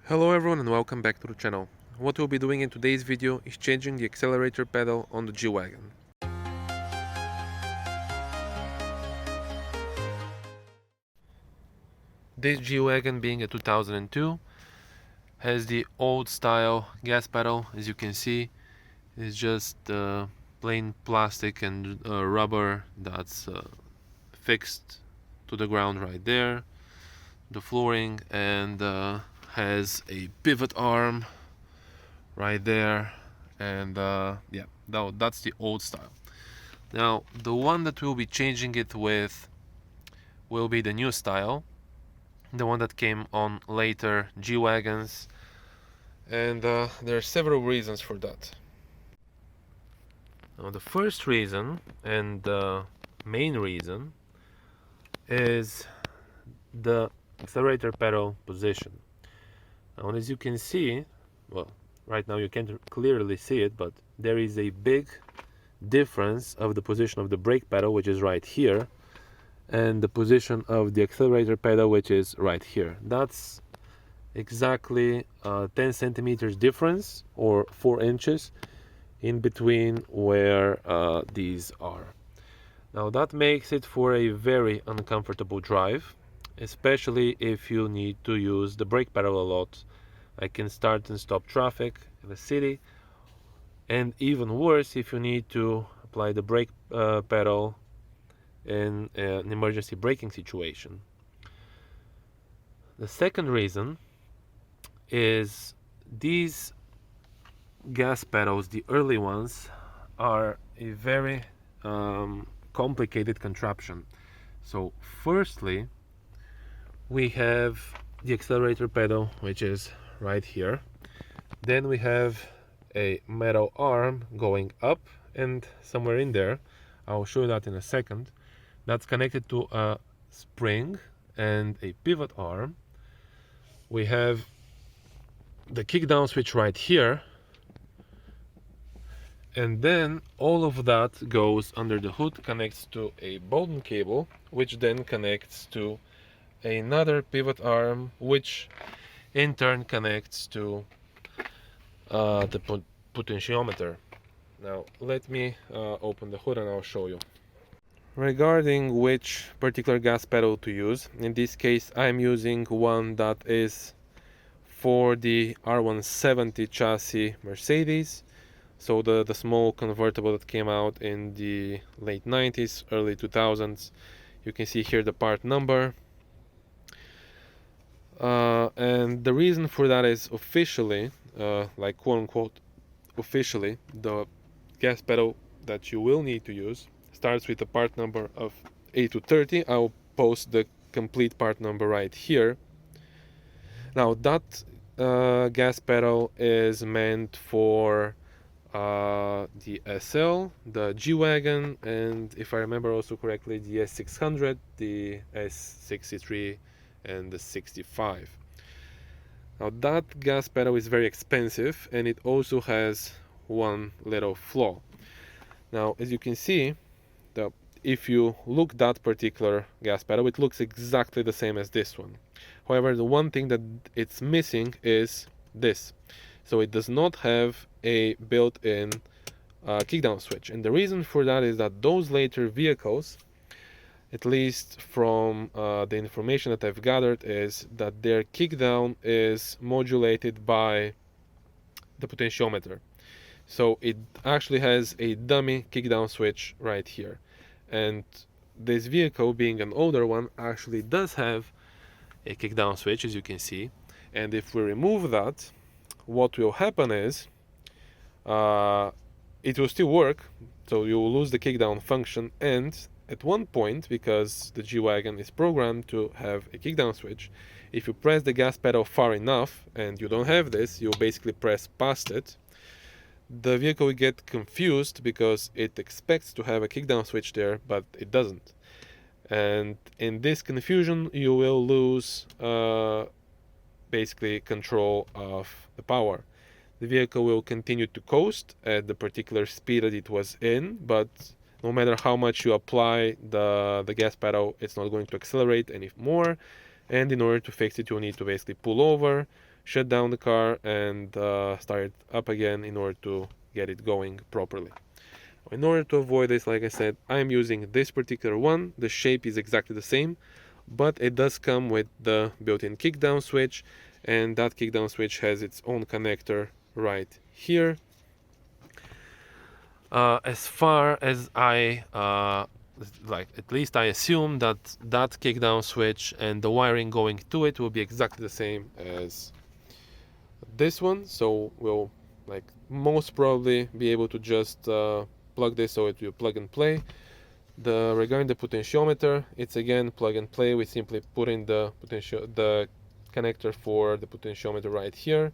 Hello everyone and welcome back to the channel. What we'll be doing in today's video is changing the accelerator pedal on the G-Wagon. This G-Wagon, being a 2002, has the old style gas pedal. As you can see, it's just plain plastic and rubber that's fixed to the ground right there, the flooring, and has a pivot arm right there, and yeah, that's the old style. Now the one that we'll be changing it with will be the new style, the one that came on later G-Wagons, and there are several reasons for that. Now the first reason, and the main reason, is the accelerator pedal position. Now, as you can see, well, right now you can't clearly see it, but there is a big difference of the position of the brake pedal, which is right here, and the position of the accelerator pedal, which is right here. That's exactly 10 centimeters difference, or 4 inches in between where these are. Now that makes it for a very uncomfortable drive, especially if you need to use the brake pedal a lot. I can start and stop traffic in the city, and even worse if you need to apply the brake pedal in an emergency braking situation. The second reason is these gas pedals, the early ones, are a very complicated contraption. So firstly, we have the accelerator pedal, which is right here. Then we have a metal arm going up, and somewhere in there, I'll show you that in a second, that's connected to a spring and a pivot arm. We have the kickdown switch right here, and then all of that goes under the hood, connects to a Bowden cable, which then connects to another pivot arm, which in turn connects to the potentiometer. Now let me open the hood and I'll show you. Regarding which particular gas pedal to use, in this case I'm using one that is for the R170 chassis Mercedes, so the small convertible that came out in the late 90s, early 2000s. You can see here the part number. And the reason for that is officially, like quote unquote officially, the gas pedal that you will need to use starts with a part number of A to 30. I'll post the complete part number right here. Now that gas pedal is meant for the SL, the G-Wagon, and if I remember also correctly, the S600, the S63, and the 65. Now that gas pedal is very expensive, and it also has one little flaw. Now as you can see, if you look that particular gas pedal, it looks exactly the same as this one. However, the one thing that it's missing is this. So it does not have a built-in kickdown switch, and the reason for that is that those later vehicles, at least from the information that I've gathered, is that their kickdown is modulated by the potentiometer. So it actually has a dummy kickdown switch right here. And this vehicle, being an older one, actually does have a kickdown switch, as you can see. And if we remove that, what will happen is it will still work, so you will lose the kickdown function, and at one point, because the G-Wagon is programmed to have a kickdown switch, if you press the gas pedal far enough and you don't have this, you basically press past it, the vehicle will get confused because it expects to have a kickdown switch there, but it doesn't. And in this confusion, you will lose basically control of the power. The vehicle will continue to coast at the particular speed that it was in, but no matter how much you apply the gas pedal, it's not going to accelerate any more. And in order to fix it, you'll need to basically pull over, shut down the car and start it up again in order to get it going properly. In order to avoid this, like I said, I'm using this particular one. The shape is exactly the same, but it does come with the built-in kickdown switch, and that kickdown switch has its own connector right here. As far as I at least I assume that that kickdown switch and the wiring going to it will be exactly the same as this one, so we'll most probably be able to just plug this, so it will plug and play. Regarding the potentiometer, it's again plug and play. We simply put in the connector for the potentiometer right here,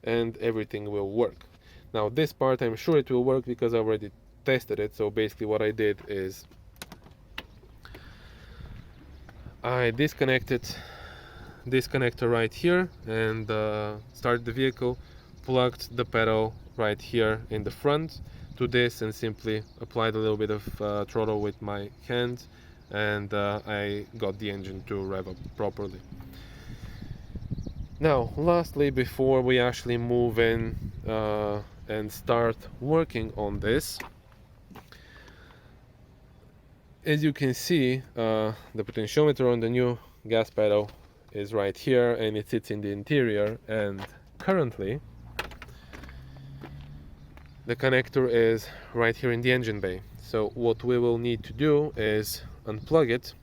and everything will work. Now this part, I'm sure it will work because I already tested it. So basically what I did is I disconnected this connector right here and started the vehicle, plugged the pedal right here in the front to this, and simply applied a little bit of throttle with my hand, and I got the engine to rev up properly. Now lastly, before we actually move in and start working on this, as you can see, the potentiometer on the new gas pedal is right here, and it sits in the interior, and currently the connector is right here in the engine bay. So what we will need to do is unplug it,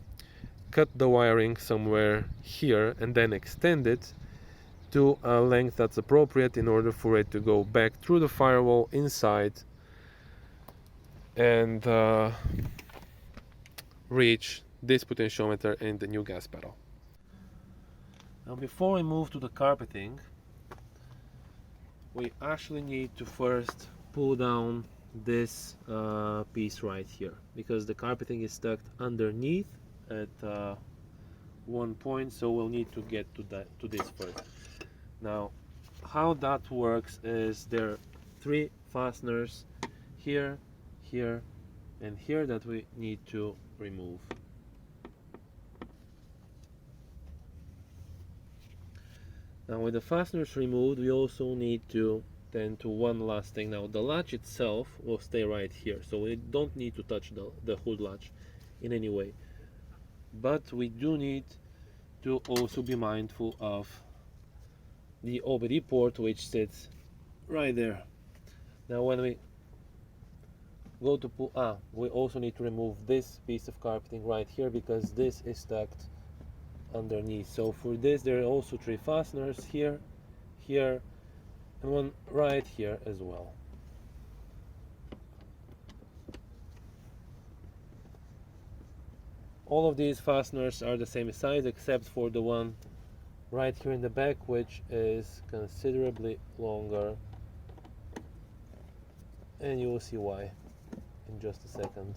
cut the wiring somewhere here, and then extend it to a length that's appropriate in order for it to go back through the firewall inside and reach this potentiometer in the new gas pedal. Now before we move to the carpeting, we actually need to first pull down this piece right here, because the carpeting is stuck underneath at one point, so we'll need to get to this first. Now how that works is there are 3 fasteners here, here, and here that we need to remove. Now with the fasteners removed, we also need to tend to one last thing. Now the latch itself will stay right here, so we don't need to touch the hood latch in any way, but we do need to also be mindful of the OBD port, which sits right there. Now when we go to pull, we also need to remove this piece of carpeting right here, because this is stuck underneath. So for this there are also 3 fasteners here, here, and one right here as well. All of these fasteners are the same size except for the one right here in the back, which is considerably longer, and you will see why in just a second.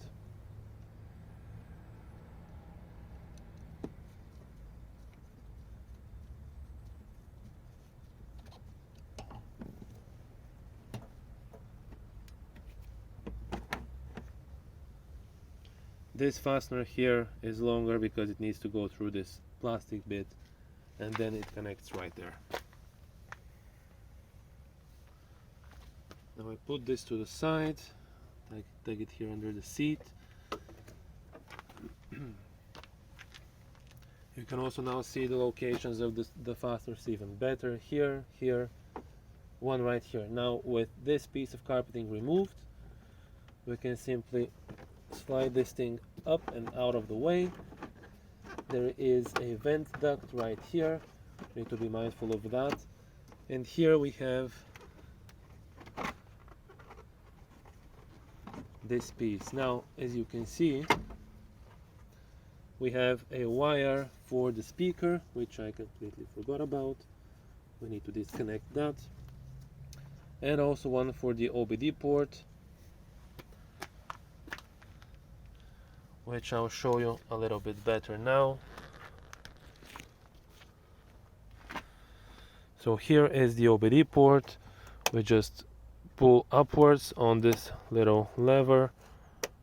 This fastener here is longer because it needs to go through this plastic bit, and then it connects right there. Now I put this to the side, I take it here under the seat. You can also now see the locations of the fasteners even better. Here, here, one right here. Now with this piece of carpeting removed, we can simply slide this thing up and out of the way. There is a vent duct right here, we need to be mindful of that. And here we have this piece. Now as you can see, we have a wire for the speaker, which I completely forgot about. We need to disconnect that, and also one for the OBD port, which I'll show you a little bit better now. So here is the OBD port. We just pull upwards on this little lever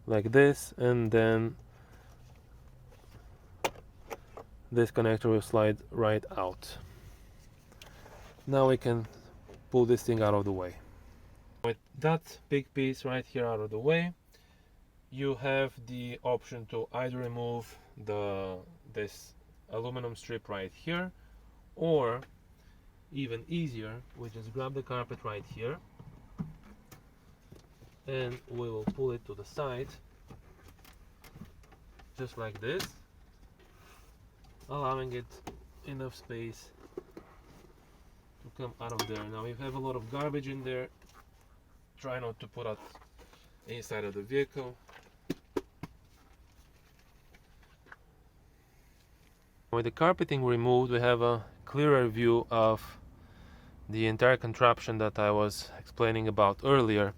like this, and then this connector will slide right out. Now we can pull this thing out of the way. With that big piece right here out of the way, you have the option to either remove this aluminum strip right here, or even easier, we just grab the carpet right here and we will pull it to the side just like this, allowing it enough space to come out of there. Now if you have a lot of garbage in there, try not to put it inside of the vehicle. With the carpeting removed, we have a clearer view of the entire contraption that I was explaining about earlier.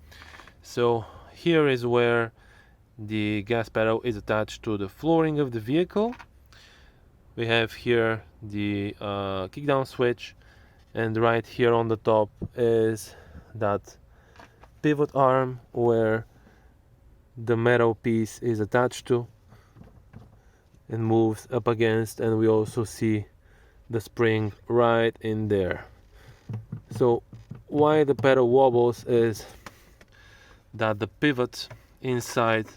So here is where the gas pedal is attached to the flooring of the vehicle. We have here the kickdown switch, and right here on the top is that pivot arm where the metal piece is attached to and moves up against, and we also see the spring right in there. So why the pedal wobbles is that the pivot inside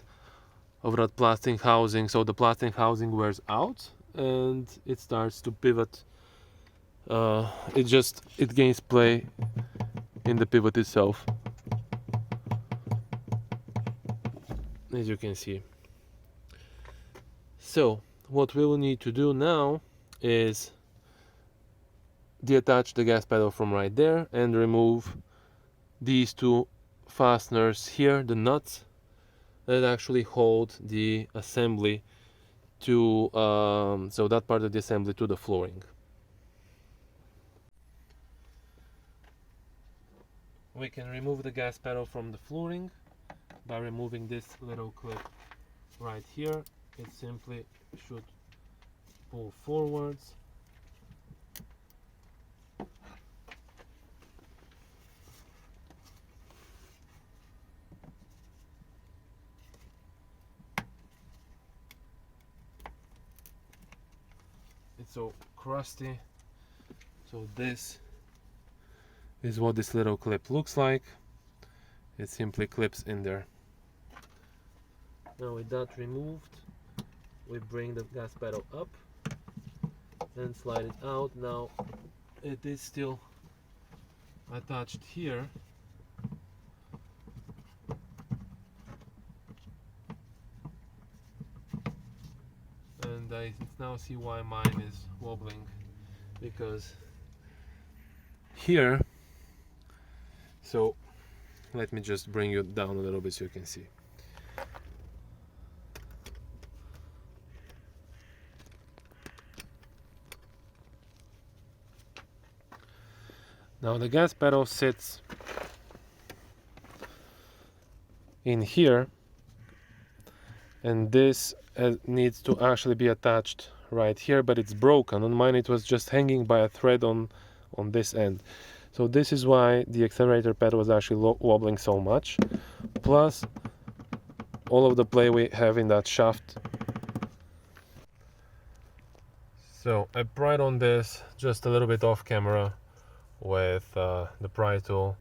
of that plastic housing, so the plastic housing wears out and it starts to pivot. It gains play in the pivot itself, as you can see. So what we will need to do now is detach the gas pedal from right there and remove these two fasteners here, the nuts that actually hold the assembly to so that part of the assembly to the flooring. We can remove the gas pedal from the flooring by removing this little clip right here. It simply should pull forwards. It's so crusty, so this is what this little clip looks like. It simply clips in there. Now with that removed, we bring the gas pedal up and slide it out. Now it is still attached here, and I now see why mine is wobbling, because here, so let me just bring you down a little bit so you can see. Now the gas pedal sits in here, and this needs to actually be attached right here, but it's broken. On mine it was just hanging by a thread on this end. So this is why the accelerator pedal was actually wobbling so much, plus all of the play we have in that shaft. So I pried on this just a little bit off camera with the pry tool,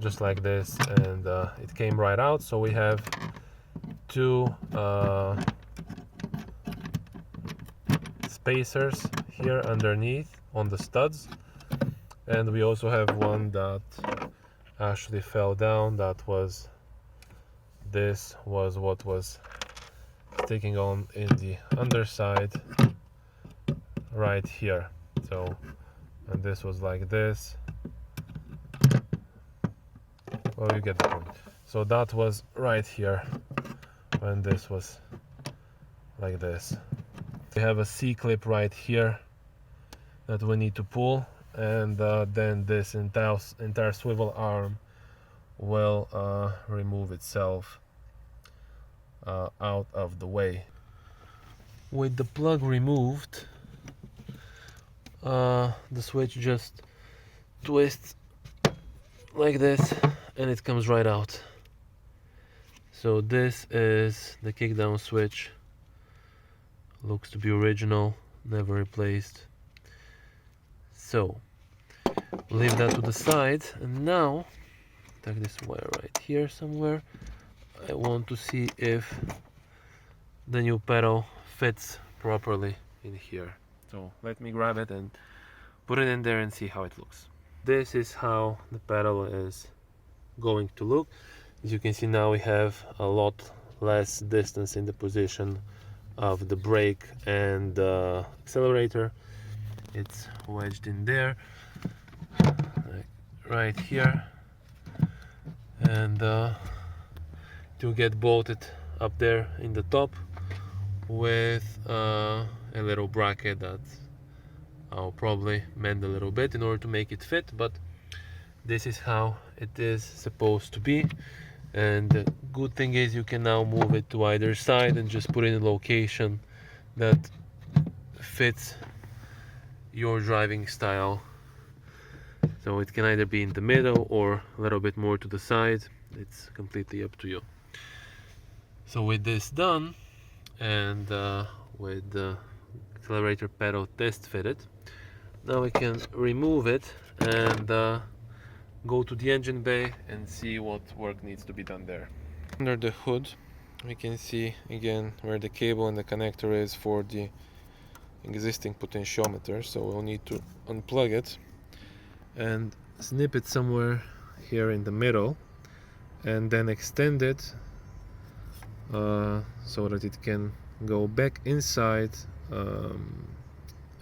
just like this, and it came right out. So we have two spacers here underneath on the studs, and we also have one that actually fell down. This was what was sticking on in the underside right here. So, and this was like this. Well, you get the point. So that was right here when this was like this. We have a C-clip right here that we need to pull, and then this entire swivel arm will remove itself out of the way. With the plug removed, the switch just twists like this and it comes right out. So this is the kickdown switch. Looks to be original, never replaced. So leave that to the side, and now take this wire right here somewhere. I want to see if the new pedal fits properly in here. So let me grab it and put it in there and see how it looks. This is how the pedal is going to look. As you can see, now we have a lot less distance in the position of the brake and the accelerator. It's wedged in there, like right here, and to get bolted up there in the top with a little bracket that I'll probably mend a little bit in order to make it fit, but this is how it is supposed to be. And the good thing is you can now move it to either side and just put it in a location that fits your driving style. So it can either be in the middle or a little bit more to the side. It's completely up to you. So with this done, and with the accelerator pedal test fitted, now we can remove it and go to the engine bay and see what work needs to be done there. Under the hood we can see again where the cable and the connector is for the existing potentiometer, so we'll need to unplug it and snip it somewhere here in the middle, and then extend it so that it can go back inside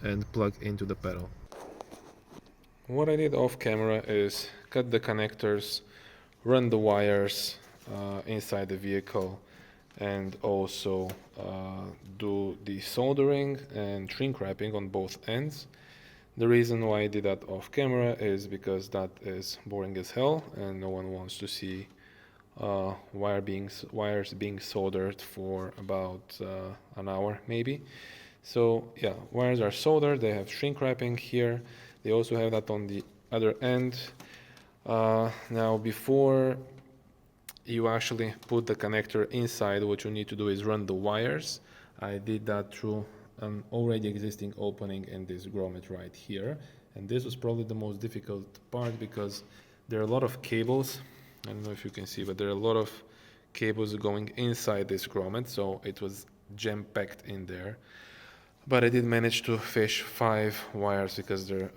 and plug into the pedal. What I did off camera is cut the connectors, run the wires inside the vehicle, and also do the soldering and shrink wrapping on both ends. The reason why I did that off camera is because that is boring as hell and no one wants to see wires being soldered for about an hour maybe. So yeah, wires are soldered, they have shrink wrapping here, they also have that on the other end. Now before you actually put the connector inside, what you need to do is run the wires. I did that through an already existing opening in this grommet right here, and this was probably the most difficult part because there are a lot of cables. I don't know if you can see, but there are a lot of cables going inside this grommet, so it was jam-packed in there. But I did manage to fish 5 wires because the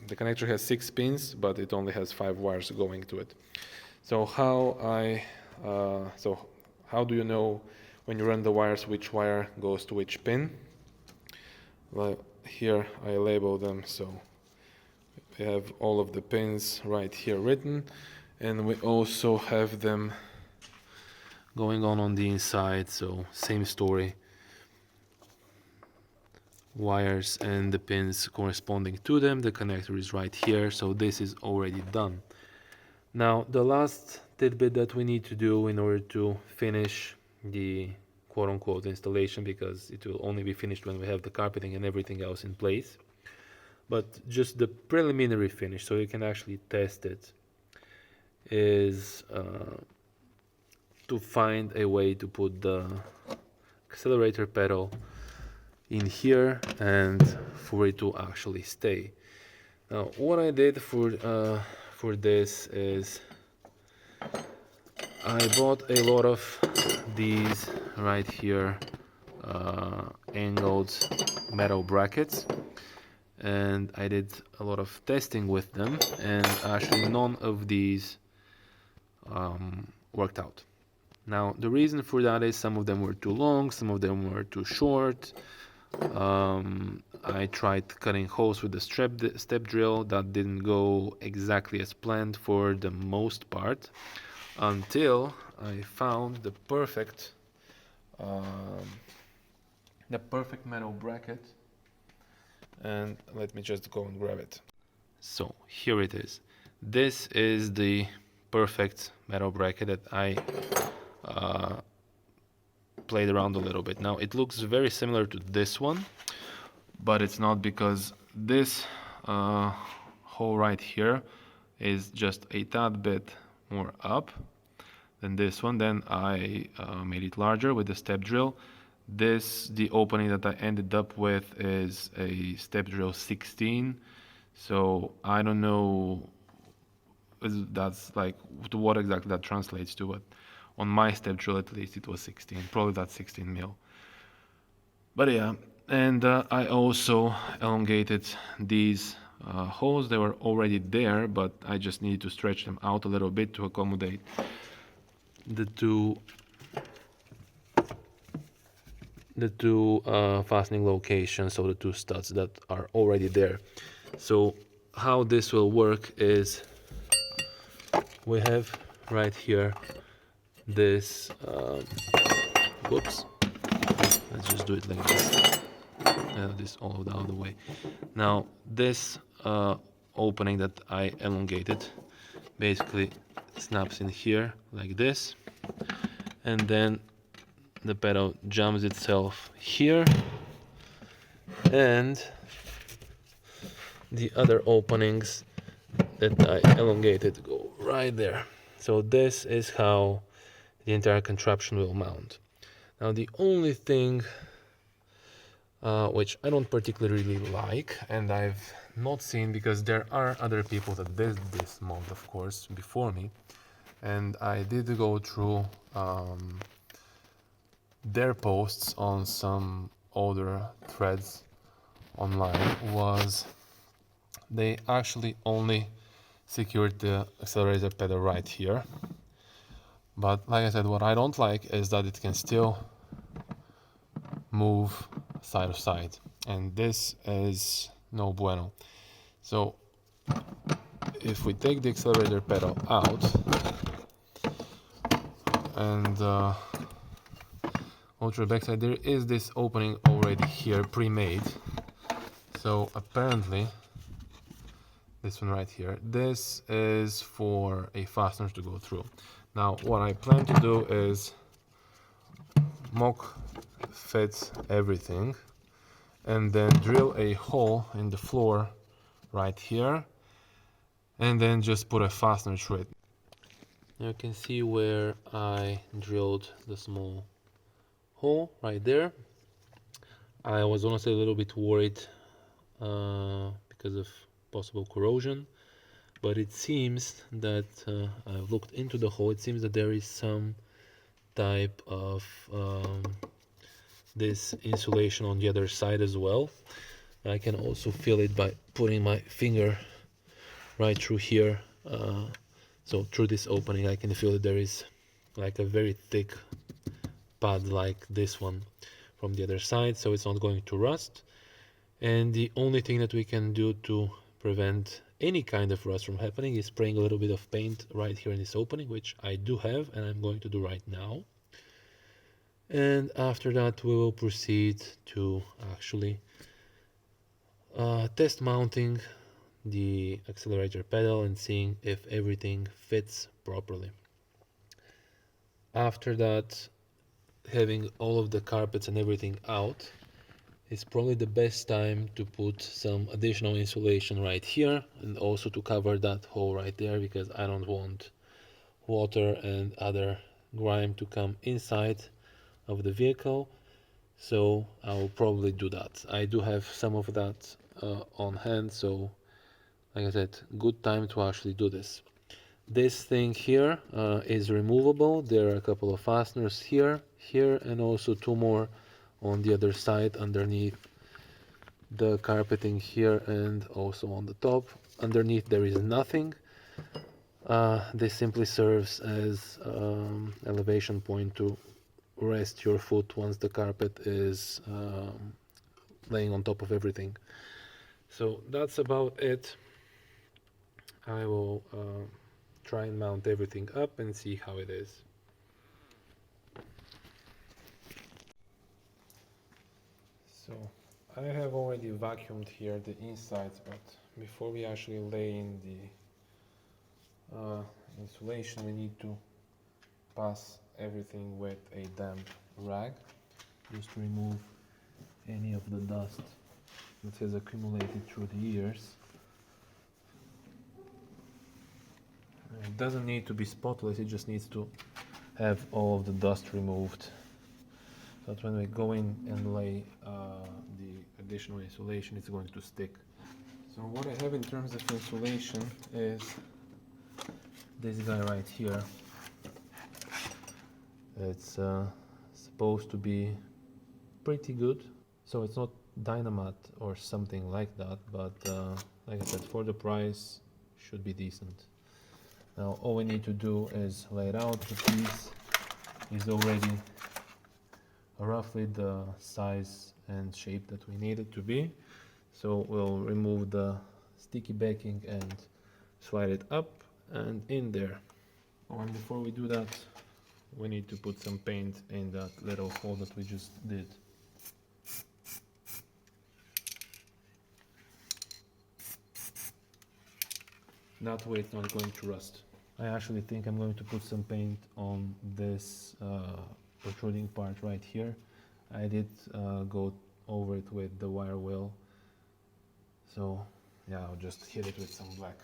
connector has 6 pins, but it only has 5 wires going to it. So how do you know when you run the wires which wire goes to which pin? Well, here I label them, so we have all of the pins right here written, and we also have them going on the inside, so same story. Wires and the pins corresponding to them, the connector is right here, so this is already done. Now the last tidbit that we need to do in order to finish the quote-unquote installation, because it will only be finished when we have the carpeting and everything else in place, but just the preliminary finish so you can actually test it, is to find a way to put the accelerator pedal in here and for it to actually stay. Now what I did for this is I bought a lot of these right here angled metal brackets, and I did a lot of testing with them, and actually none of these worked out. Now the reason for that is some of them were too long, some of them were too short. I tried cutting holes with the step drill. That didn't go exactly as planned for the most part, until I found the perfect metal bracket, and let me just go and grab it. So here it is. This is the perfect metal bracket that I played around a little bit. Now it looks very similar to this one, but it's not, because this hole right here is just a tad bit more up than this one. Then I made it larger with the step drill. The opening that I ended up with is a step drill 16, So I don't know that's like to what exactly that translates to, but on my step drill at least it was 16, probably that's 16 mil. But yeah, and I also elongated these holes. They were already there, but I just need to stretch them out a little bit to accommodate the two fastening locations, so the two studs that are already there. So how this will work is we have right here this whoops, let's just do it like this, this all out of the way. Now this opening that I elongated basically snaps in here like this, and then the pedal jumps itself here, and the other openings that I elongated go right there. So this is how the entire contraption will mount. Now the only thing which I don't particularly like, and I've not seen because there are other people that did this mode of course before me, and I did go through their posts on some older threads online, was they actually only secured the accelerator pedal right here. But like I said, what I don't like is that it can still move side to side, and this is no bueno. So if we take the accelerator pedal out and go to the backside, there is this opening already here pre-made. So apparently this one right here, this is for a fastener to go through. Now what I plan to do is mock fit everything and then drill a hole in the floor right here, and then just put a fastener through it. You can see where I drilled the small hole right there. I was honestly a little bit worried because of possible corrosion, but it seems that I've looked into the hole. It seems that there is some type of this insulation on the other side as well. I can also feel it by putting my finger right through here. So through this opening I can feel that there is like a very thick pad like this one from the other side, so it's not going to rust. And the only thing that we can do to prevent any kind of rust from happening is spraying a little bit of paint right here in this opening, which I do have and I'm going to do right now. And after that we will proceed to actually test mounting the accelerator pedal and seeing if everything fits properly. After that, having all of the carpets and everything out, is probably the best time to put some additional insulation right here and also to cover that hole right there, because I don't want water and other grime to come inside of the vehicle. So I will probably do that. I do have some of that on hand, so like I said, good time to actually do this. This thing here is removable. There are a couple of fasteners here, and also two more on the other side underneath the carpeting here and also on the top. Underneath there is nothing. This simply serves as elevation point to rest your foot once the carpet is laying on top of everything. So that's about it. I will try and mount everything up and see how it is. So I have already vacuumed here the insides, but before we actually lay in the insulation, we need to pass everything with a damp rag just to remove any of the dust that has accumulated through the years. It doesn't need to be spotless, it just needs to have all of the dust removed, so that when we go in and lay the additional insulation, it's going to stick. So what I have in terms of insulation is this guy right here. It's supposed to be pretty good. So it's not Dynamat or something like that, but like I said, for the price, should be decent. Now all we need to do is lay it out. The piece is already roughly the size and shape that we need it to be. So we'll remove the sticky backing and slide it up and in there. Oh, and before we do that, we need to put some paint in that little hole that we just did. That way it's not going to rust. I actually think I'm going to put some paint on this protruding part right here. I did go over it with the wire wheel. So yeah, I'll just hit it with some black.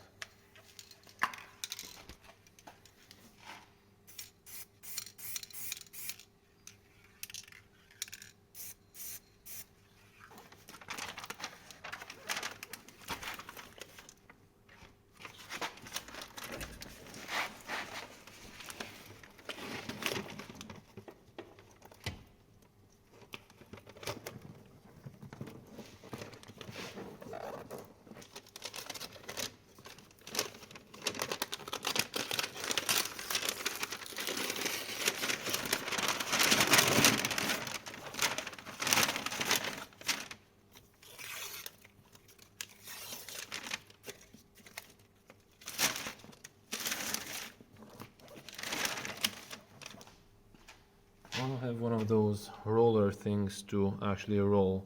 I don't have one of those roller things to actually roll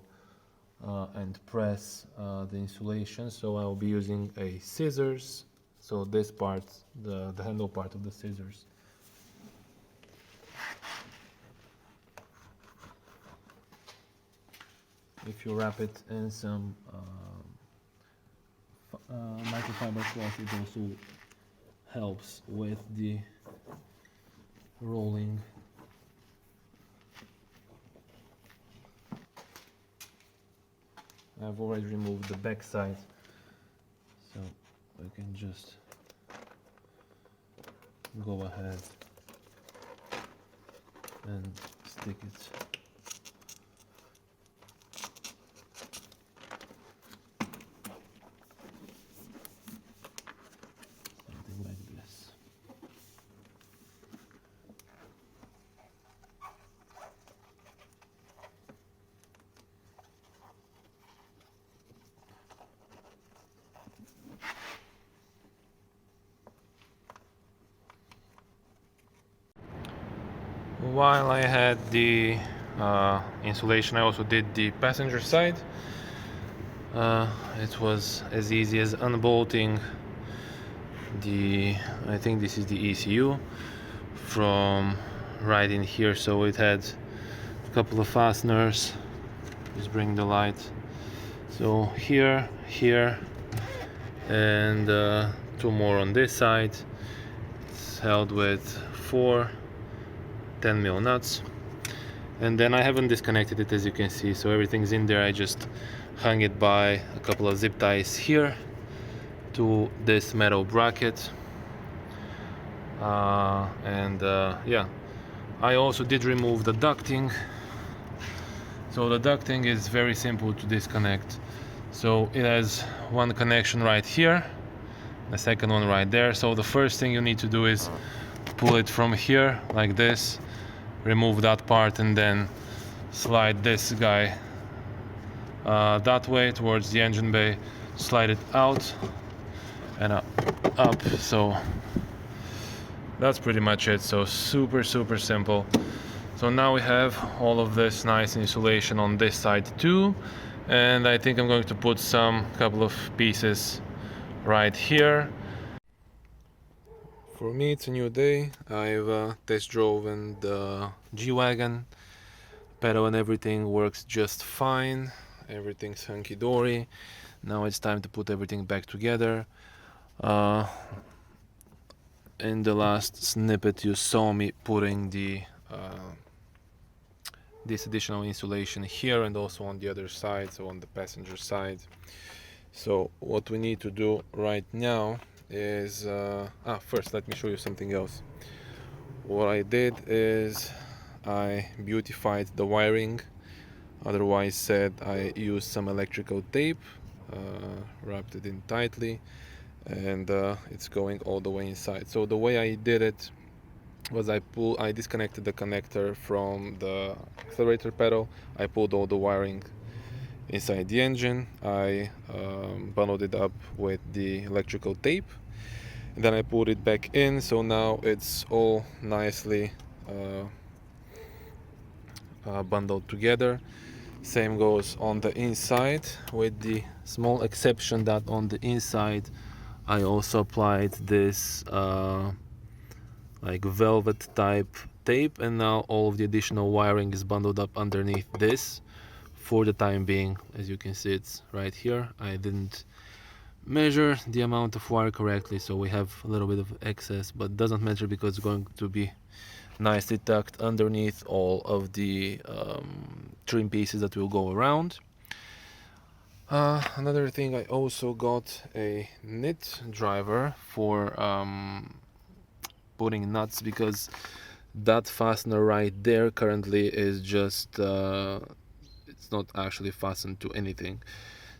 and press the insulation, so I'll be using a scissors. So this part, the handle part of the scissors. If you wrap it in some microfiber cloth, it also helps with the rolling. I've already removed the back side, so we can just go ahead and stick it. Something like this. While I had the insulation, I also did the passenger side. It was as easy as unbolting I think this is the ECU from right in here. So it had a couple of fasteners. Just bring the light. So here, and two more on this side. It's held with 4 10mm nuts, and then I haven't disconnected it, as you can see, so everything's in there. I just hung it by a couple of zip ties here to this metal bracket, yeah, I also did remove the ducting. So the ducting is very simple to disconnect. So it has one connection right here, the second one right there. So the first thing you need to do is pull it from here like this, remove that part, and then slide this guy that way towards the engine bay, slide it out and up. So that's pretty much it. So super simple. So now we have all of this nice insulation on this side too, and I think I'm going to put some couple of pieces right here. For me, it's a new day. I've test driven the G-Wagon. Pedal and everything works just fine. Everything's hunky-dory. Now it's time to put everything back together. In the last snippet, you saw me putting this additional insulation here and also on the other side, so on the passenger side. So what we need to do right now is first let me show you something else. What I did is I beautified the wiring, otherwise said I used some electrical tape, wrapped it in tightly, and it's going all the way inside. So the way I did it was I disconnected the connector from the accelerator pedal. I pulled all the wiring inside the engine. I bundled it up with the electrical tape, and then I put it back in, so now it's all nicely bundled together. Same goes on the inside, with the small exception that on the inside I also applied this like velvet type tape, and now all of the additional wiring is bundled up underneath this for the time being. As you can see, it's right here. I didn't measure the amount of wire correctly, so we have a little bit of excess, but doesn't matter because it's going to be nicely tucked underneath all of the trim pieces that will go around. Another thing, I also got a nut driver for putting nuts, because that fastener right there currently is just it's not actually fastened to anything.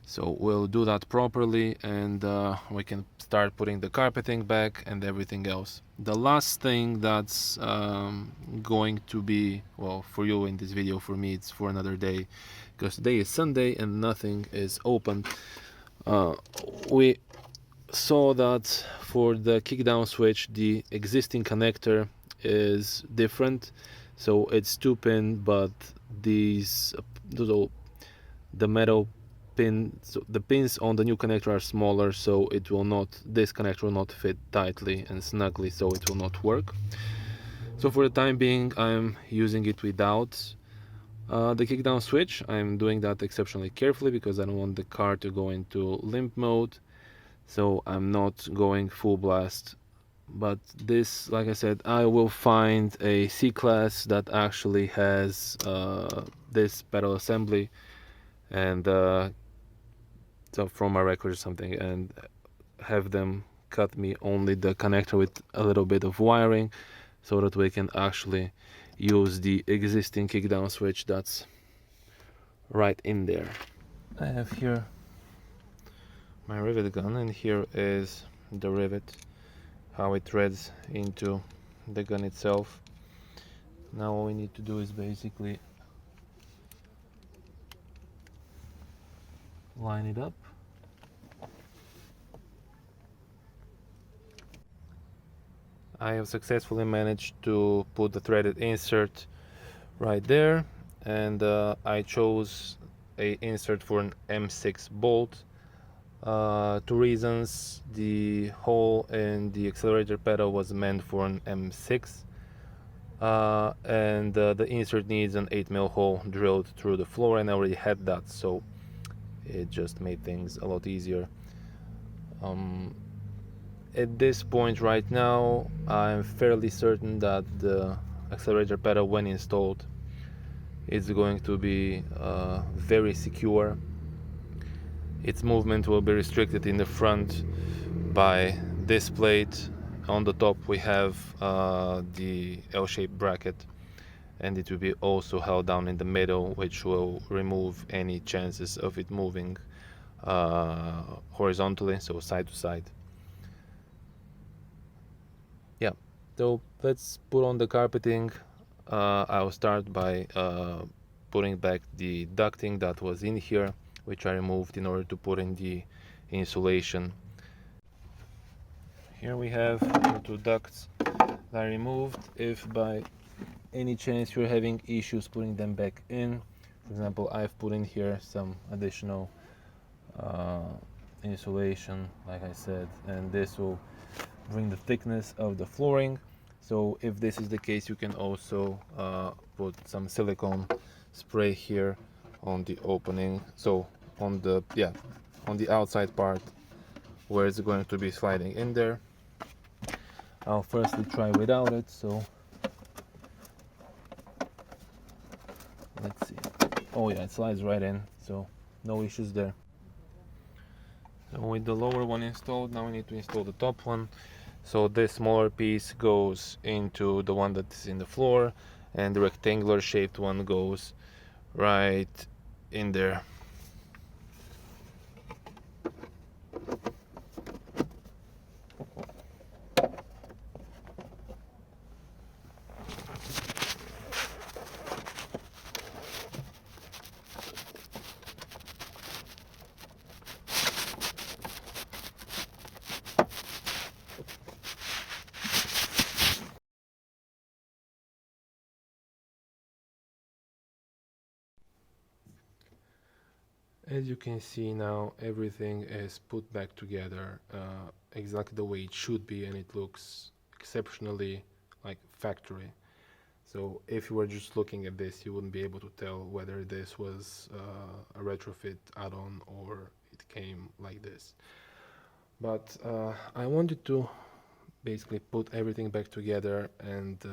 So we'll do that properly, and we can start putting the carpeting back and everything else. The last thing that's going to be, well, for you in this video, for me it's for another day, because today is Sunday and nothing is open. We saw that for the kickdown switch the existing connector is different, so it's 2-pin, but these the metal pin, so the pins on the new connector are smaller, so it will not, this connector will not fit tightly and snugly, so it will not work. So for the time being I'm using it without the kickdown switch. I'm doing that exceptionally carefully because I don't want the car to go into limp mode, so I'm not going full blast. But this, like I said, I will find a C-Class that actually has this pedal assembly, and so from my record or something, and have them cut me only the connector with a little bit of wiring, so that we can actually use the existing kickdown switch that's right in there. I have here my rivet gun, and here is the rivet, how it threads into the gun itself. Now all we need to do is basically line it up. I have successfully managed to put the threaded insert right there, and I chose a insert for an M6 bolt. 2 reasons: the hole in the accelerator pedal was meant for an M6, and the insert needs an 8mm hole drilled through the floor, and I already had that, so it just made things a lot easier. At this point right now, I'm fairly certain that the accelerator pedal, when installed, is going to be very secure. Its movement will be restricted in the front by this plate. On the top we have the L-shaped bracket, and it will be also held down in the middle, which will remove any chances of it moving horizontally, so side to side. Yeah, so let's put on the carpeting. I'll start by putting back the ducting that was in here, which I removed in order to put in the insulation. Here we have the 2 ducts that I removed. If by any chance you're having issues putting them back in, for example, I've put in here some additional insulation, like I said, and this will bring the thickness of the flooring. So if this is the case, you can also put some silicone spray here on the opening, so on the outside part where it's going to be sliding in there. I'll firstly try without it, so let's see. Oh yeah, it slides right in, so no issues there. So with the lower one installed, now we need to install the top one. So this smaller piece goes into the one that's in the floor, and the rectangular shaped one goes right in there. As you can see now, everything is put back together exactly the way it should be, and it looks exceptionally like factory. So if you were just looking at this, you wouldn't be able to tell whether this was a retrofit add-on or it came like this. But I wanted to basically put everything back together and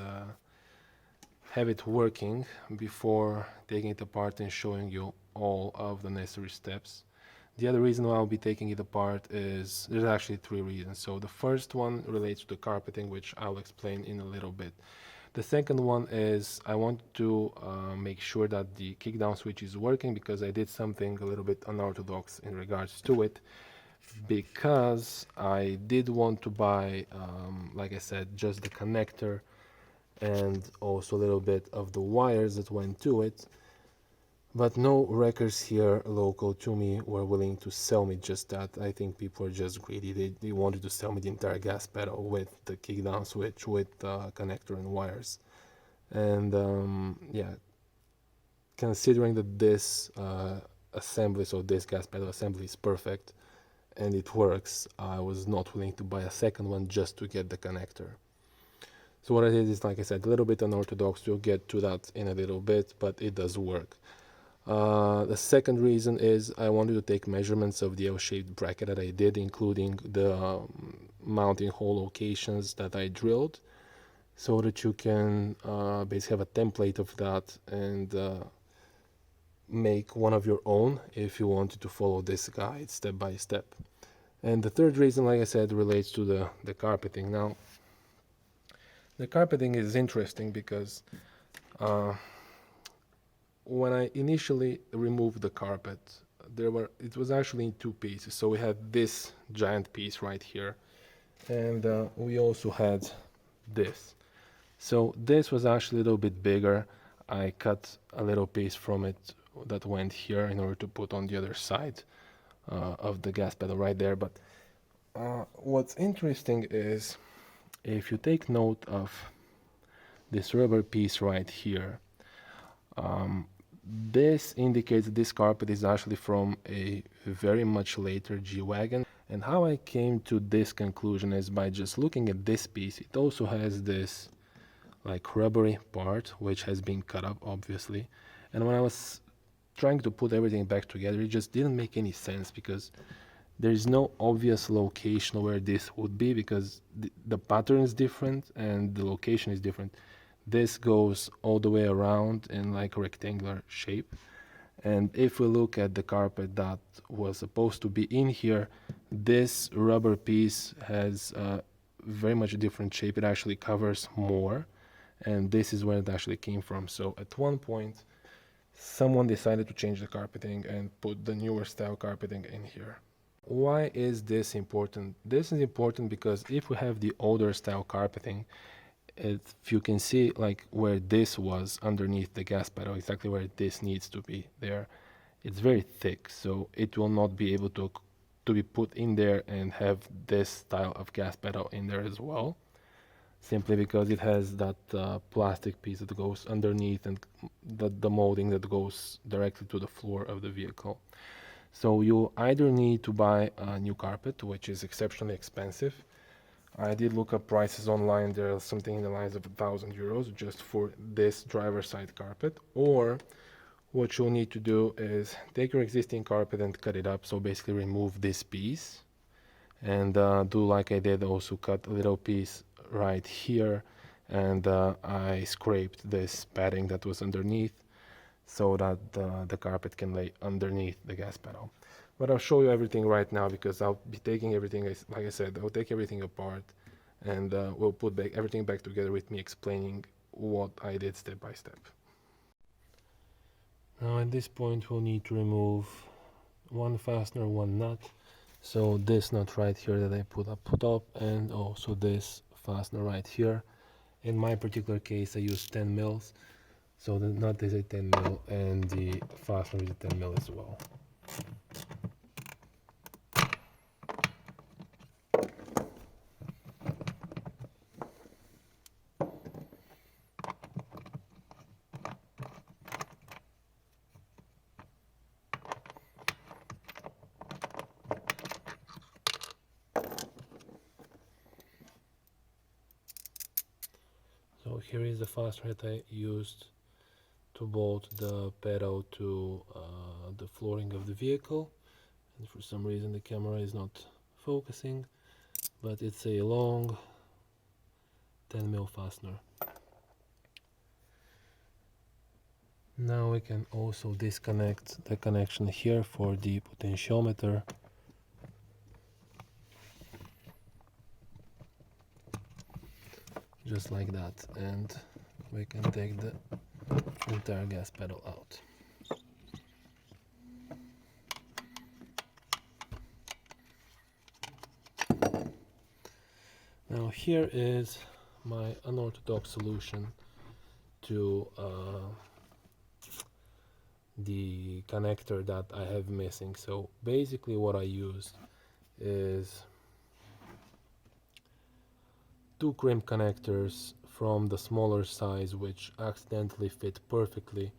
have it working before taking it apart and showing you all of the necessary steps. The other reason why I'll be taking it apart is there's actually three reasons. So the first one relates to the carpeting, which I'll explain in a little bit. The second one is I want to make sure that the kickdown switch is working, because I did something a little bit unorthodox in regards to it, because I did want to buy, like I said, just the connector and also a little bit of the wires that went to it, but no wreckers here local to me were willing to sell me just that. I think people are just greedy. They wanted to sell me the entire gas pedal with the kickdown switch, with the connector and wires. And yeah, considering that this assembly, so this gas pedal assembly is perfect and it works, I was not willing to buy a second one just to get the connector. So what I did is, like I said, a little bit unorthodox. We'll get to that in a little bit, but it does work. The second reason is I wanted to take measurements of the L-shaped bracket that I did, including the mounting hole locations that I drilled, so that you can basically have a template of that and make one of your own if you wanted to follow this guide step by step. And the third reason, like I said, relates to the carpeting. Now, the carpeting is interesting because when I initially removed the carpet, it was actually in two pieces. So we had this giant piece right here, and we also had this. So this was actually a little bit bigger. I cut a little piece from it that went here in order to put on the other side of the gas pedal right there. But what's interesting is, if you take note of this rubber piece right here, this indicates this carpet is actually from a very much later G-Wagon. And how I came to this conclusion is by just looking at this piece. It also has this like rubbery part, which has been cut up, obviously. And when I was trying to put everything back together, it just didn't make any sense, because there is no obvious location where this would be, because the pattern is different and the location is different. This goes all the way around in like a rectangular shape. And if we look at the carpet that was supposed to be in here, this rubber piece has a very much different shape. It actually covers more, and this is where it actually came from. So at one point, someone decided to change the carpeting and put the newer style carpeting in here. Why is this important? This is important because if we have the older style carpeting, if you can see like where this was underneath the gas pedal, exactly where this needs to be there, it's very thick, so it will not be able to be put in there and have this style of gas pedal in there as well, simply because it has that plastic piece that goes underneath and the molding that goes directly to the floor of the vehicle. So you either need to buy a new carpet, which is exceptionally expensive. I did look up prices online. There's something in the lines of €1,000 just for this driver side carpet. Or what you'll need to do is take your existing carpet and cut it up. So basically remove this piece and do like I did, also cut a little piece right here. And I scraped this padding that was underneath, so that the carpet can lay underneath the gas pedal. But I'll show you everything right now because I'll be taking everything, like I said, I'll take everything apart and we'll put everything back together with me explaining what I did step by step. Now at this point we'll need to remove one fastener, one nut. So this nut right here that I put up and also this fastener right here. In my particular case I use 10 mils. So the nut is a 10 mil and the fastener is a 10 mil as well. So here is the fastener that I used to bolt the pedal to the flooring of the vehicle, and for some reason the camera is not focusing, but it's a long 10 mil fastener. Now we can also disconnect the connection here for the potentiometer. Just like that, and we can take the entire gas pedal out. Now here is my unorthodox solution to the connector that I have missing. So basically what I used is two crimp connectors from the smaller size which accidentally fit perfectly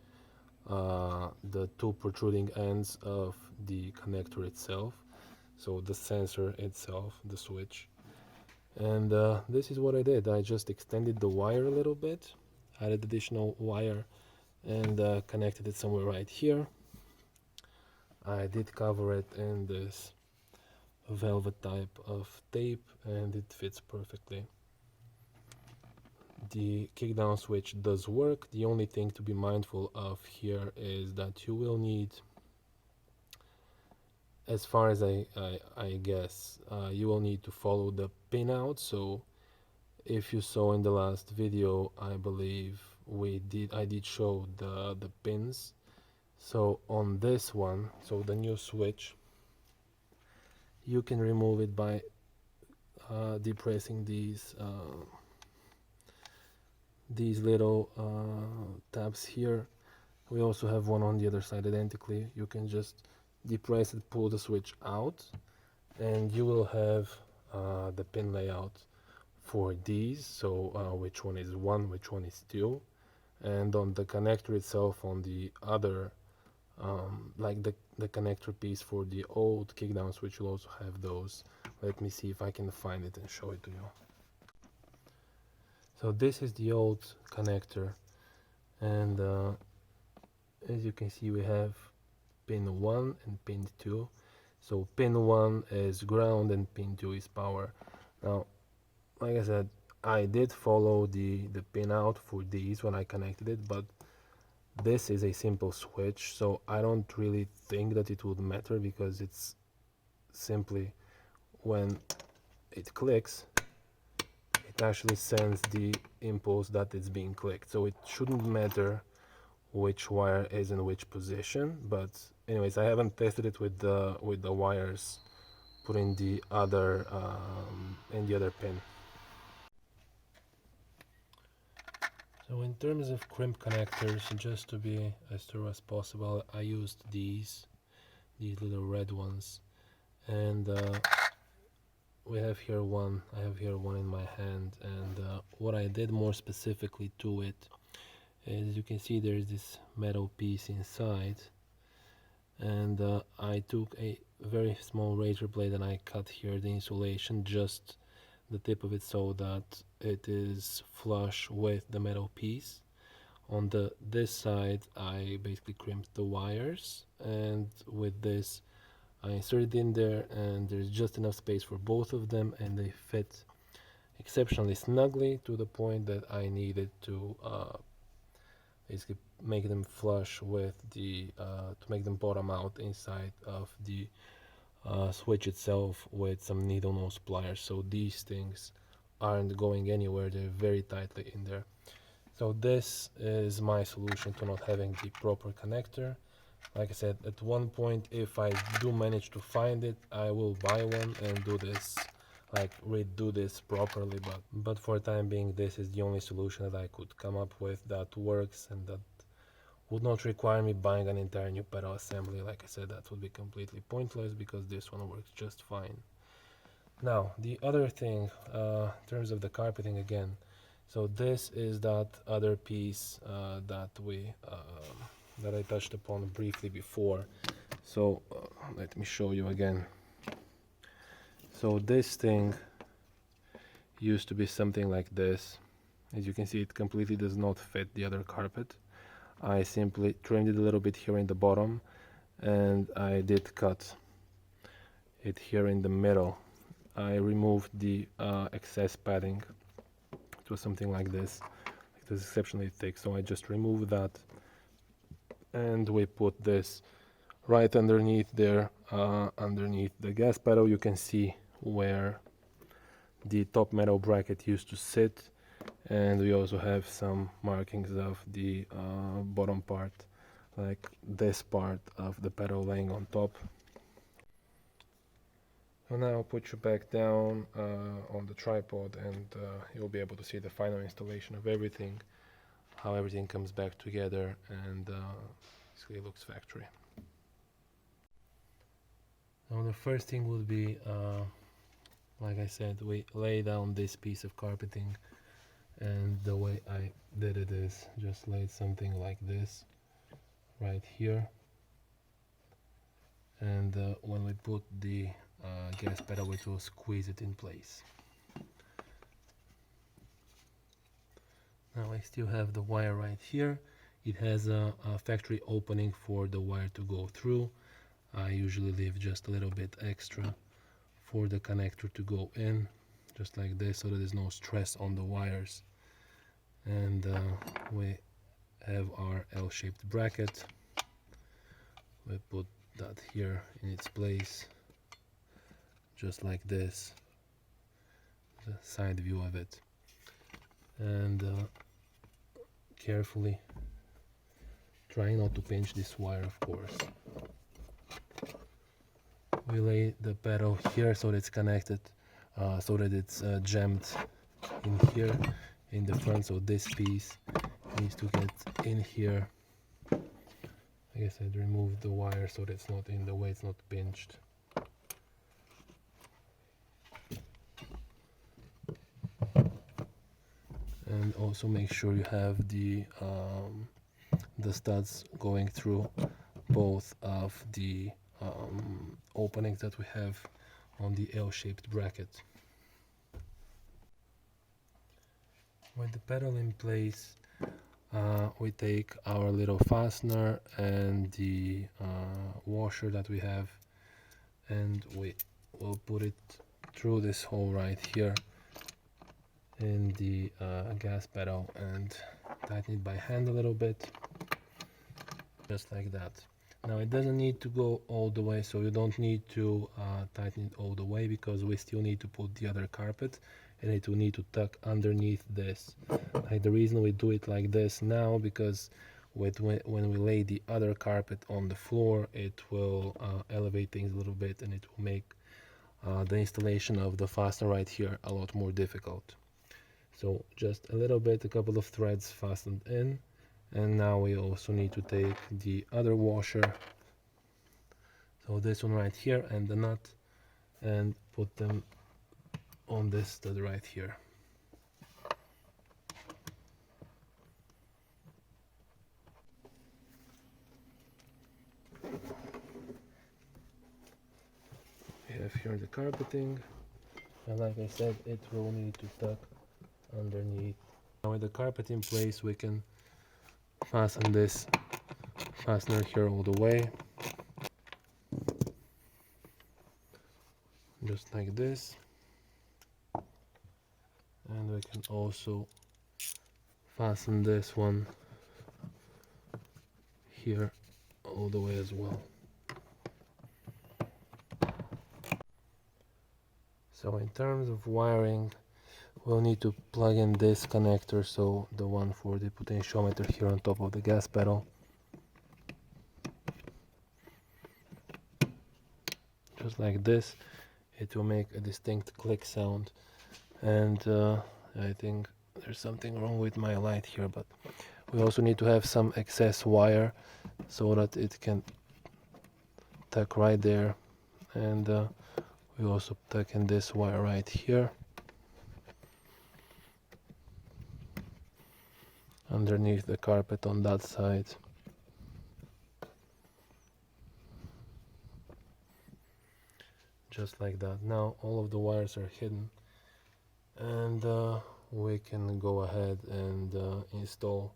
the two protruding ends of the connector itself, so the sensor itself, the switch. And this is what I did. I just extended the wire a little bit, added additional wire, and connected it somewhere right here. I did cover it in this velvet type of tape and it fits perfectly. The kickdown switch does work. The only thing to be mindful of here is that you will need, as far as I guess, you will need to follow the pin out. So if you saw in the last video, I believe I did show the pins. So on this one, so the new switch, you can remove it by depressing these little tabs here. We also have one on the other side identically. You can just depress it, pull the switch out, and you will have the pin layout for these. So which one is 1, which one is 2, and on the connector itself, on the other like the connector piece for the old kickdown switch, will also have those. Let me see if I can find it and show it to you. So this is the old connector, and as you can see we have pin 1 and pin 2. So pin 1 is ground and pin 2 is power. Now, like I said, I did follow the pin out for these when I connected it, but this is a simple switch, so I don't really think that it would matter, because it's simply when it clicks, it actually sends the impulse that it's being clicked. So it shouldn't matter which wire is in which position. But anyways, I haven't tested it with the wires put in the other pin. So in terms of crimp connectors, just to be as thorough as possible, I used these little red ones, and I have here one in my hand. And what I did more specifically to it is, you can see there's this metal piece inside, and I took a very small razor blade and I cut here the insulation, just the tip of it, so that it is flush with the metal piece. On this side I basically crimped the wires, and with this I inserted in there, and there's just enough space for both of them, and they fit exceptionally snugly, to the point that I needed to basically make them flush with the to make them bottom out inside of the switch itself with some needle nose pliers, so these things aren't going anywhere, they're very tightly in there. So this is my solution to not having the proper connector. Like I said, at one point, if I do manage to find it, I will buy one and do this, like redo this properly, but for the time being, this is the only solution that I could come up with that works and that would not require me buying an entire new pedal assembly. Like I said, that would be completely pointless because this one works just fine. Now, the other thing, in terms of the carpeting again, so this is that other piece that I touched upon briefly before. So let me show you again. So this thing used to be something like this. As you can see, it completely does not fit the other carpet. I simply trimmed it a little bit here in the bottom, and I did cut it here in the middle. I removed the excess padding. It was something like this. It was exceptionally thick, so I just removed that, and we put this right underneath there, underneath the gas pedal. You can see where the top metal bracket used to sit, and we also have some markings of the bottom part, like this part of the pedal laying on top. So now I'll put you back down on the tripod, and you'll be able to see the final installation of everything, how everything comes back together, and basically looks factory. Now the first thing would be, like I said, we lay down this piece of carpeting, and the way I did it is just laid something like this right here, and when we put the gas pedal, it will squeeze it in place. Now I still have the wire right here. It has a factory opening for the wire to go through. I usually leave just a little bit extra for the connector to go in, just like this, so that there's no stress on the wires. And we have our L-shaped bracket. We put that here in its place, just like this, the side view of it, and carefully try not to pinch this wire, of course. We lay the pedal here so that it's connected, so that it's jammed in here in the front, so this piece needs to get in here. Like I said, remove the wire so that it's not in the way, it's not pinched. And also make sure you have the studs going through both of the openings that we have on the L-shaped bracket. With the pedal in place, we take our little fastener and the washer that we have, and we will put it through this hole right here in the gas pedal and tighten it by hand a little bit, just like that. Now it doesn't need to go all the way, so you don't need to tighten it all the way, because we still need to put the other carpet and it will need to tuck underneath this. Like, the reason we do it like this now, because when we lay the other carpet on the floor, it will elevate things a little bit, and it will make the installation of the fastener right here a lot more difficult. So just a little bit, a couple of threads fastened in, and now we also need to take the other washer, so this one right here and the nut, and put them on this stud right here. We have here the carpeting, and like I said, it will need to tuck underneath. Now with the carpet in place, we can fasten this fastener here all the way, just like this, and we can also fasten this one here all the way as well. So in terms of wiring, we'll need to plug in this connector, so the one for the potentiometer here on top of the gas pedal. Just like this, it will make a distinct click sound. And I think there's something wrong with my light here, but we also need to have some excess wire so that it can tuck right there. And we also tuck in this wire right here underneath the carpet on that side. Just like that. Now all of the wires are hidden, and we can go ahead and install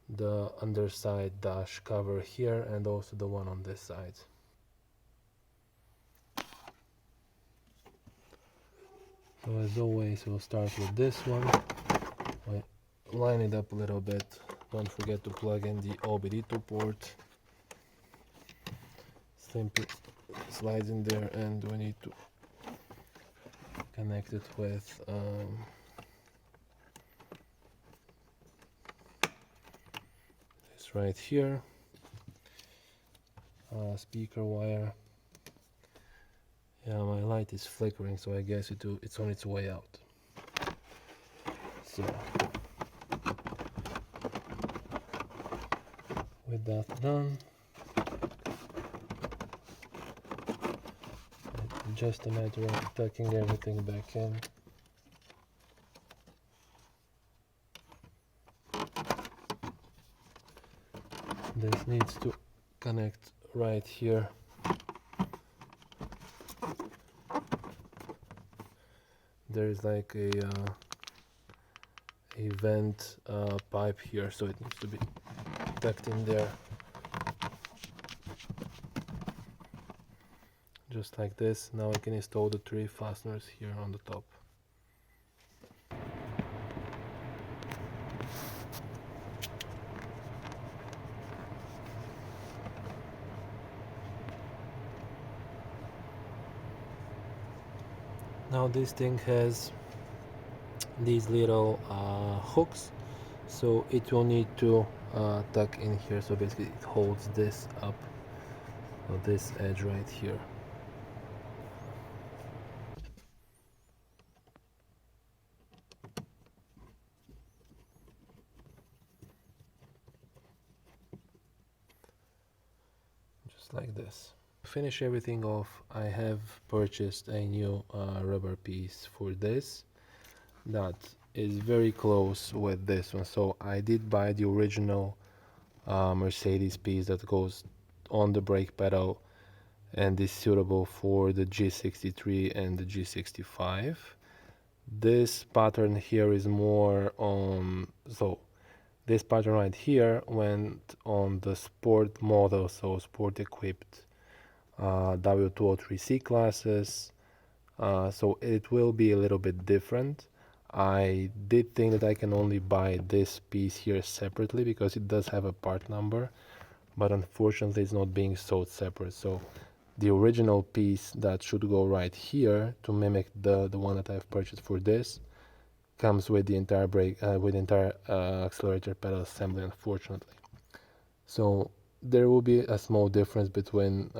the underside dash cover here and also the one on this side. So as always, we'll start with this one. We'll line it up a little bit. Don't forget to plug in the OBD2 port. Simply slides in there, and we need to connect it with this right here, speaker wire. Yeah, my light is flickering, so I guess it's on its way out. So with that done, it's just a matter of tucking everything back in. This needs to connect right here. There is like a vent pipe here, so it needs to be tucked in there, just like this. Now I can install the 3 fasteners here on the top. Now this thing has these little hooks, so it will need to tuck in here. So basically it holds this up, so this edge right here. Just like this. To finish everything off, I have purchased a new rubber piece for this that is very close with this one. So I did buy the original Mercedes piece that goes on the brake pedal and is suitable for the G63 and the G65. This pattern here is more on, so this pattern right here went on the sport model, so sport equipped W203C classes, so it will be a little bit different. I did think that I can only buy this piece here separately because it does have a part number, but unfortunately it's not being sold separate. So the original piece that should go right here to mimic the one that I've purchased for this comes with the entire accelerator pedal assembly, unfortunately. So there will be a small difference between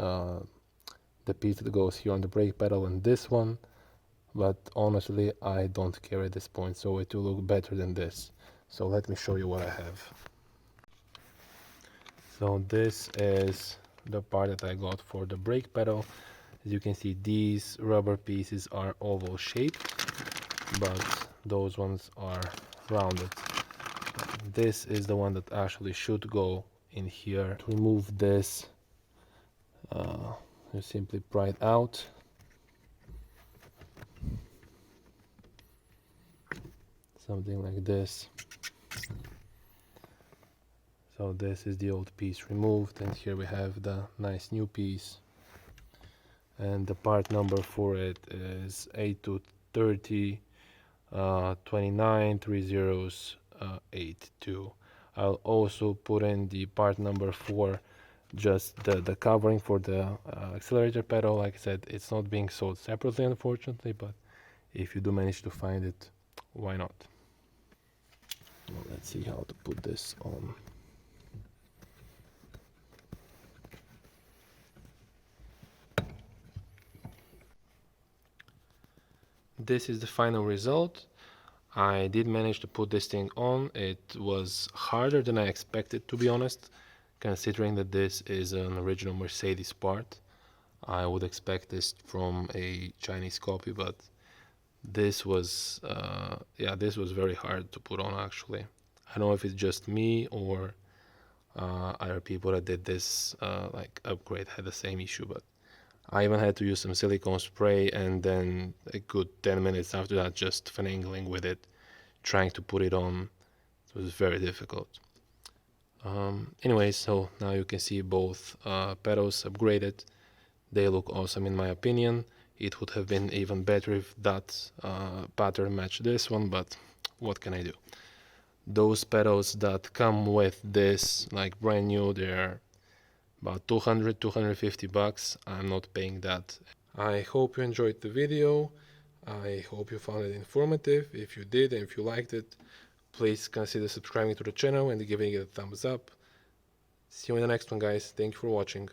the piece that goes here on the brake pedal and this one, but honestly I don't care at this point, so it will look better than this. So let me show you what I have. So this is the part that I got for the brake pedal. As you can see, these rubber pieces are oval shaped, but those ones are rounded. This is the one that actually should go in here. To remove this, you simply pry it out. Something like this. So this is the old piece removed, and here we have the nice new piece. And the part number for it is A230 293082. I'll also put in the part number for just the covering for the accelerator pedal. Like I said, it's not being sold separately, unfortunately, but if you do manage to find it, why not? Well, let's see how to put this on. This is the final result. I did manage to put this thing on. It was harder than I expected, to be honest, considering that this is an original Mercedes part. I would expect this from a Chinese copy, but this was this was very hard to put on, actually. I don't know if it's just me or other people that did this like upgrade had the same issue, but I even had to use some silicone spray, and then a good 10 minutes after that just finagling with it, trying to put it on. It was very difficult. Anyway, so now you can see both pedals upgraded. They look awesome in my opinion. It would have been even better if that pattern matched this one, but what can I do? Those pedals that come with this, like brand new, they're about 250 bucks. I'm not paying that. I hope you enjoyed the video. I hope you found it informative. If you did and if you liked it, please consider subscribing to the channel and giving it a thumbs up. See you in the next one, guys. Thank you for watching.